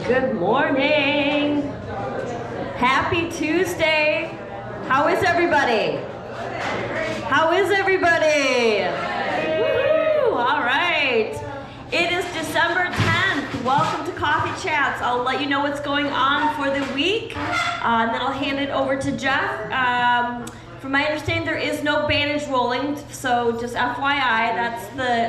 Good morning. Happy Tuesday. How is everybody? How is everybody? Woo-hoo. All right. It is December 10th. Welcome to Coffee Chats. I'll let you know what's going on for the week, and then I'll hand it over to Jeff. From my understanding, there is no bandage rolling, so just FYI,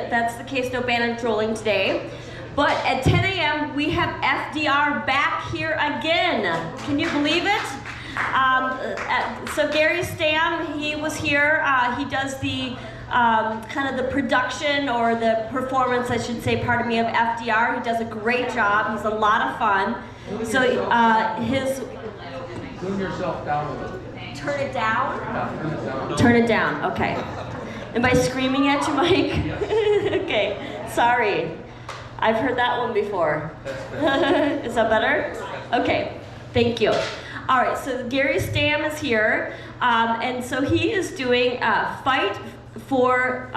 that's the case. No bandage rolling today. But at 10 a.m., we have FDR back here again. Can you believe it? So Gary Stam, he was here. He does the kind of the production or the performance, I should say, pardon me, of FDR. He does a great job. He's a lot of fun. So his... Move yourself down a little. Turn it down? Yeah, turn it down. Turn it down, okay. Am I screaming at you, Mike? Okay, sorry. I've heard that one before. Is that better? Okay, thank you. All right, so Gary Stam is here, and so he is doing Fight for,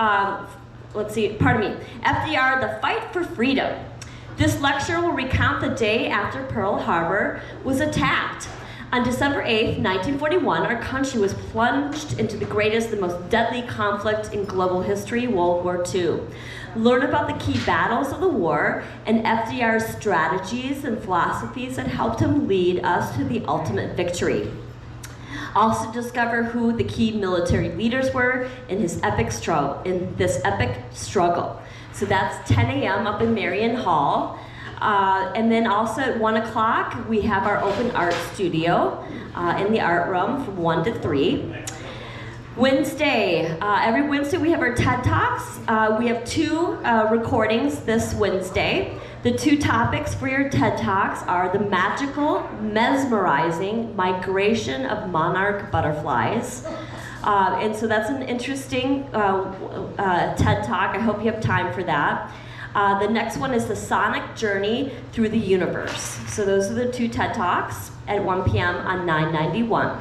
FDR, the Fight for Freedom. This lecture will recount the day after Pearl Harbor was attacked. On December 8th, 1941, our country was plunged into the greatest, the most deadly conflict in global history, World War II. Learn about the key battles of the war and FDR's strategies and philosophies that helped him lead us to the ultimate victory. Also discover who the key military leaders were in this epic struggle. So that's 10 a.m. up in Marion Hall. And then also at 1 o'clock, we have our open art studio in the art room from 1 to 3. Wednesday, every Wednesday we have our TED Talks. We have 2 recordings this Wednesday. The 2 topics for your TED Talks are the magical, mesmerizing migration of monarch butterflies. And so that's an interesting TED Talk. I hope you have time for that. The next one is the sonic journey through the universe. So those are the 2 TED Talks at 1 p.m. on 991.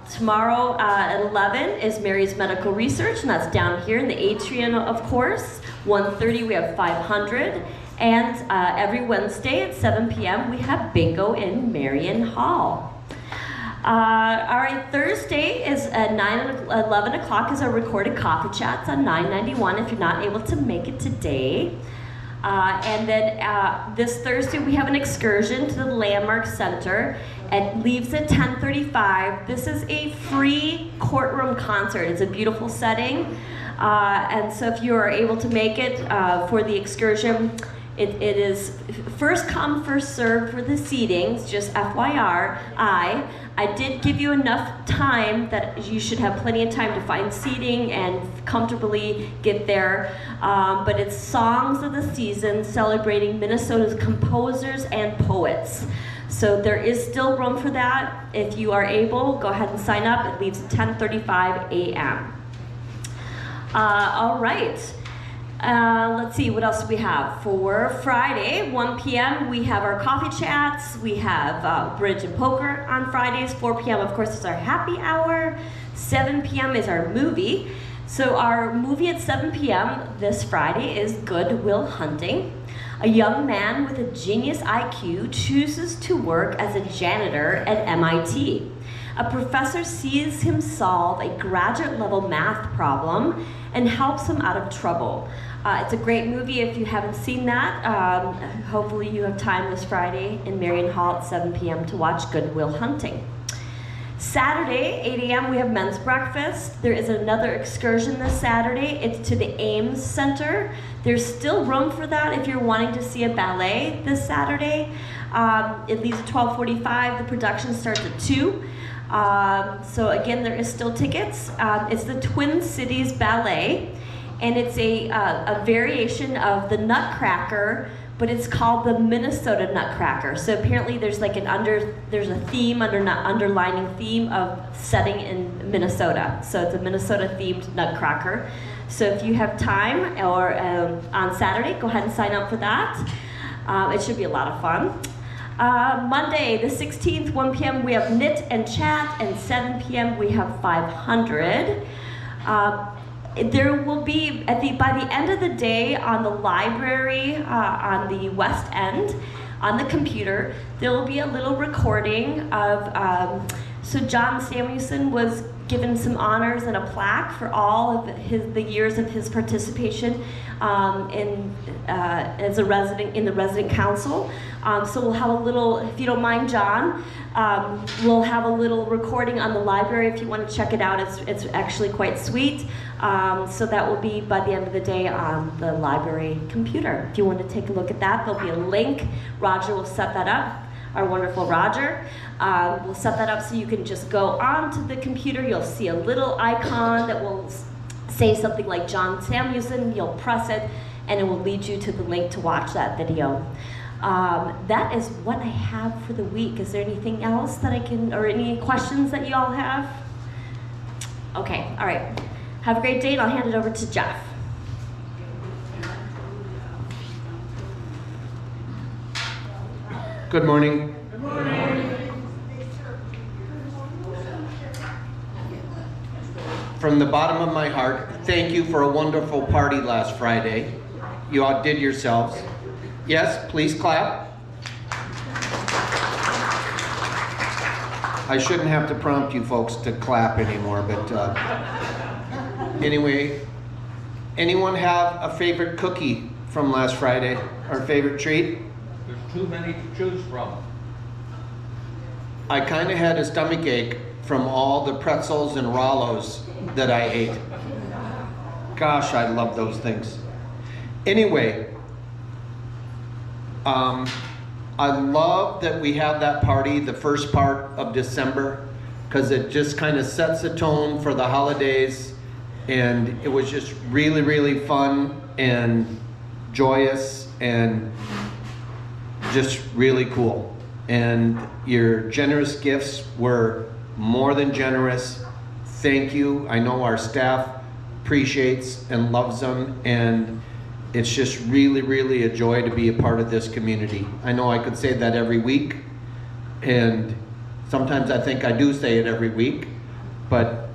Tomorrow at 11 is Mary's Medical Research, and that's down here in the atrium, of course. 1:30 we have 500, and every Wednesday at 7 p.m. we have bingo in Marion Hall. All right, Thursday is at 11 o'clock is our recorded coffee chats on 991 if you're not able to make it today. And then this Thursday we have an excursion to the Landmark Center. It leaves at 10:35. This is a free courtroom concert. It's a beautiful setting. And so if you are able to make it for the excursion, it is first come, first served for the seatings, just FYI. I did give you enough time that you should have plenty of time to find seating and comfortably get there. But it's Songs of the Season celebrating Minnesota's composers and poets. So there is still room for that. If you are able, go ahead and sign up. It leaves at 10:35 a.m. All right. Let's see, what else do we have? For Friday, 1 p.m., we have our coffee chats. We have bridge and poker on Fridays. 4 p.m., of course, is our happy hour. 7 p.m. is our movie. So our movie at 7 p.m. this Friday is Good Will Hunting. A young man with a genius IQ chooses to work as a janitor at MIT. A professor sees him solve a graduate-level math problem and helps him out of trouble. It's a great movie if you haven't seen that. Hopefully you have time this Friday in Marion Hall at 7 p.m. to watch Good Will Hunting. Saturday, 8 a.m., we have men's breakfast. There is another excursion this Saturday. It's to the Ames Center. There's still room for that if you're wanting to see a ballet this Saturday. It leaves at 12:45. The production starts at 2. So again, there is still tickets. It's the Twin Cities Ballet, and it's a variation of the Nutcracker, but it's called the Minnesota Nutcracker. So apparently there's like there's a theme, underlining theme of setting in Minnesota. So it's a Minnesota themed Nutcracker. So if you have time or on Saturday, go ahead and sign up for that. It should be a lot of fun. Monday, the 16th, 1 p.m. we have Knit and Chat, and 7 p.m. we have 500. there will be by the end of the day on the library on the west end, on the computer, there will be a little recording of. So John Samuelson was given some honors and a plaque for all of the years of his participation as a resident in the resident council. So we'll have a little, if you don't mind, John, we'll have a little recording on the library if you want to check it out. It's actually quite sweet. So that will be by the end of the day on the library computer. If you want to take a look at that, there'll be a link. Roger will set that up. Our wonderful Roger. We'll set that up so you can just go onto the computer. You'll see a little icon that will say something like John Samuelson. You'll press it, and it will lead you to the link to watch that video. That is what I have for the week. Is there anything else that I can, or any questions that you all have? Okay, all right. Have a great day, and I'll hand it over to Jeff. Good morning. Good morning. From the bottom of my heart, thank you for a wonderful party last Friday. You outdid yourselves. Yes, please clap. I shouldn't have to prompt you folks to clap anymore, but anyway, anyone have a favorite cookie from last Friday? Or favorite treat? There's too many to choose from. I kind of had a stomach ache from all the pretzels and Rollos that I ate. Gosh, I love those things. Anyway, I love that we have that party the first part of December, because it just kind of sets the tone for the holidays, and it was just really, really fun and joyous and just really cool. And your generous gifts were more than generous. Thank you. I know our staff appreciates and loves them, and it's just really, really a joy to be a part of this community. I know I could say that every week, and sometimes I think I do say it every week, but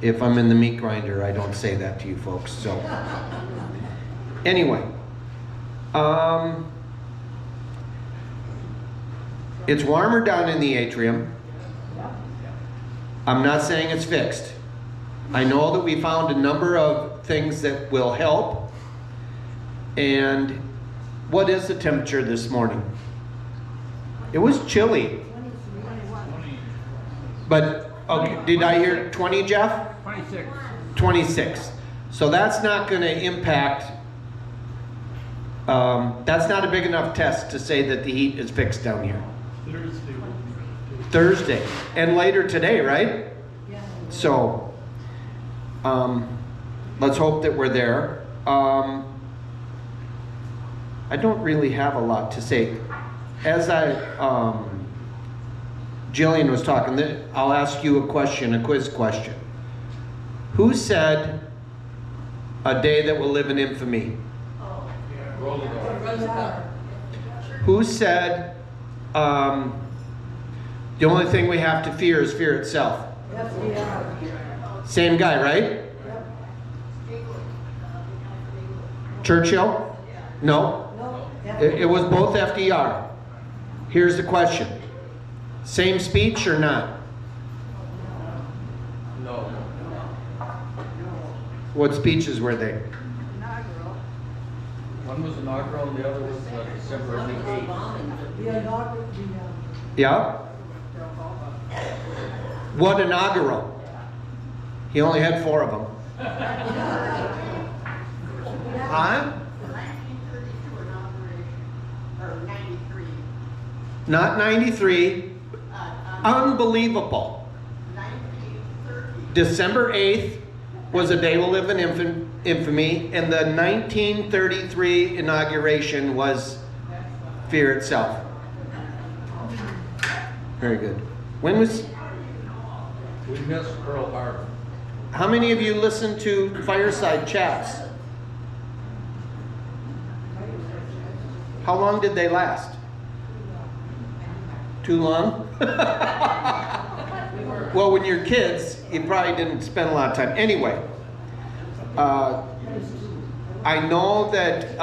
if I'm in the meat grinder, I don't say that to you folks. So anyway, it's warmer down in the atrium. I'm not saying it's fixed. I know that we found a number of things that will help. And what is the temperature this morning? It was chilly. But, okay, did I hear 20, Jeff? 26. 26. So that's not going to impact, that's not a big enough test to say that the heat is fixed down here. Thursday. And later today, right? Yeah. So, let's hope that we're there. I don't really have a lot to say. As Jillian was talking, I'll ask you a question, a quiz question. Who said a day that will live in infamy? Roosevelt. Who said the only thing we have to fear is fear itself? Same guy, right? Churchill? No. It was both FDR. Here's the question. Same speech or not? No. What speeches were they? One was inaugural and the other was December 8th. Yeah? What inaugural? He only had 4 of them. Huh? Not 93. Unbelievable. December 8th was a day we'll live in infamy, and the 1933 inauguration was fear itself. Very good. When was... We missed Pearl Harbor. How many of you listened to Fireside Chats? How long did they last? Too long? Well, when you're kids, you probably didn't spend a lot of time. Anyway, I know that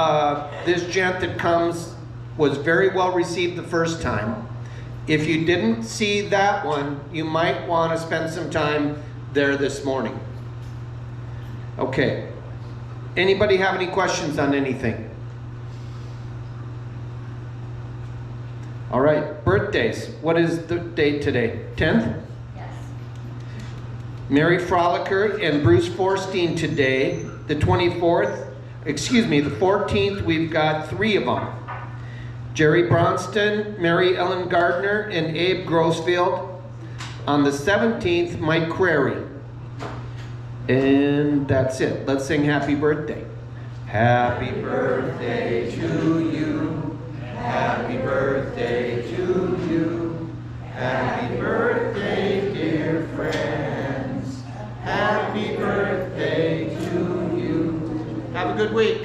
this gent that comes was very well received the first time. If you didn't see that one, you might want to spend some time there this morning. Okay. Anybody have any questions on anything? All right, birthdays. What is the date today? 10th? Yes. Mary Frolicker and Bruce Forstein today. The 24th, the 14th, we've got 3 of them. Jerry Bronston, Mary Ellen Gardner, and Abe Grossfield. On the 17th, Mike Crary. And that's it. Let's sing happy birthday. Happy birthday to you. Happy birthday to you. Happy birthday, dear friends. Happy birthday to you. Have a good week.